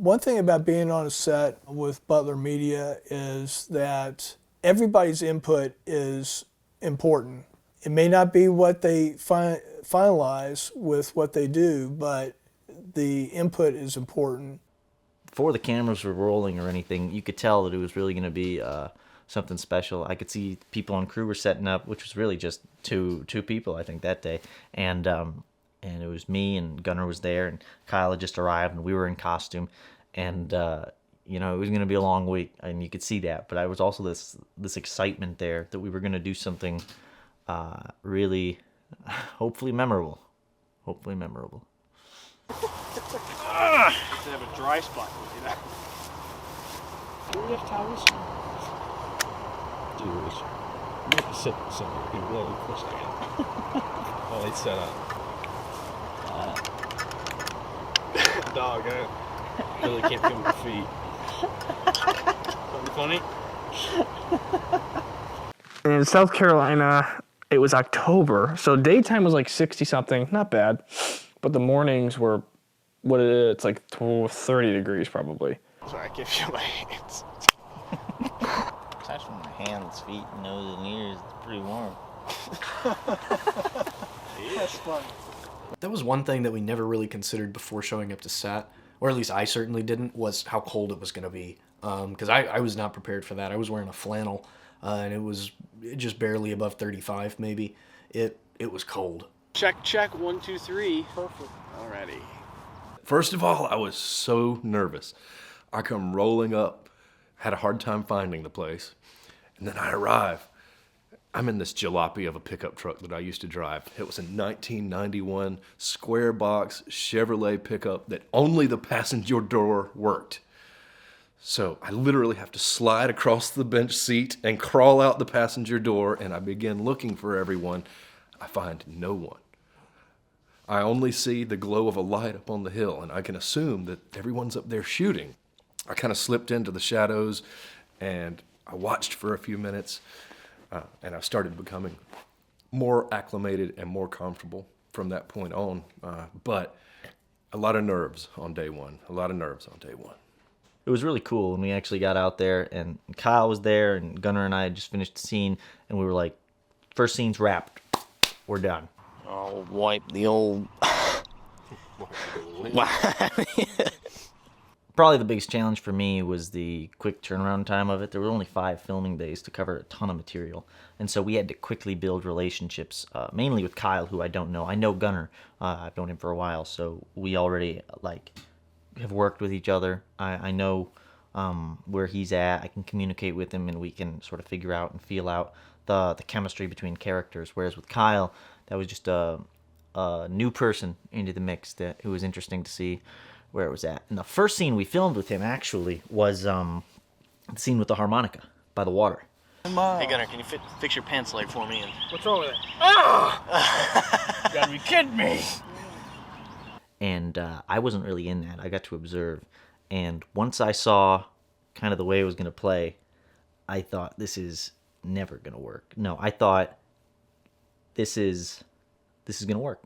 One thing about being on a set with Butler Media is that everybody's input is important. It may not be what they finalize with what they do, but the input is important. Before the cameras were rolling or anything, you could tell that it was really going to be something special. I could see people on crew were setting up, which was really just two people, I think, that day. And it was me, and Gunnar was there, and Kyle had just arrived, and we were in costume. And, it was going to be a long week, and you could see that. But I was also this excitement there that we were going to do something really, hopefully memorable. Hopefully memorable. To have a dry spot, Do we have towels? Dude, we have to sit somewhere. Be really close again. Oh, it's set up. Dog, I really can't feel my feet. Something funny? In South Carolina, it was October, so daytime was like 60 something, not bad, but the mornings were it's like 30 degrees probably. Sorry, I can't feel my hands. Aside from my hands, feet, nose, and ears, it's pretty warm. That's fun. That was one thing that we never really considered before showing up to set, or at least I certainly didn't, was how cold it was going to be. Because I was not prepared for that. I was wearing a flannel, and it was just barely above 35 maybe. It was cold. Check, 1, 2, 3. Perfect. Alrighty. First of all, I was so nervous. I come rolling up, had a hard time finding the place, and then I arrive. I'm in this jalopy of a pickup truck that I used to drive. It was a 1991 square box Chevrolet pickup that only the passenger door worked. So I literally have to slide across the bench seat and crawl out the passenger door, and I begin looking for everyone. I find no one. I only see the glow of a light up on the hill, and I can assume that everyone's up there shooting. I kind of slipped into the shadows, and I watched for a few minutes, and I started becoming more acclimated and more comfortable from that point on. But a lot of nerves on day one. It was really cool when we actually got out there, and Kyle was there, and Gunnar and I had just finished the scene, and we were like, first scene's wrapped. We're done. I'll wipe the old... Probably the biggest challenge for me was the quick turnaround time of it. There were only 5 filming days to cover a ton of material. And so we had to quickly build relationships, mainly with Kyle, who I don't know. I know Gunnar. I've known him for a while, so we already have worked with each other. I know where he's at. I can communicate with him, and we can sort of figure out and feel out the chemistry between characters. Whereas with Kyle, that was just a new person into the mix that it was interesting to see where it was at. And the first scene we filmed with him actually was the scene with the harmonica by the water. Hey Gunnar, can you fix your pants leg for me? What's wrong with it? Oh! You gotta be kidding me. And I wasn't really in that. I got to observe. And once I saw kind of the way it was going to play, I thought, this is never going to work. No, I thought, this is going to work.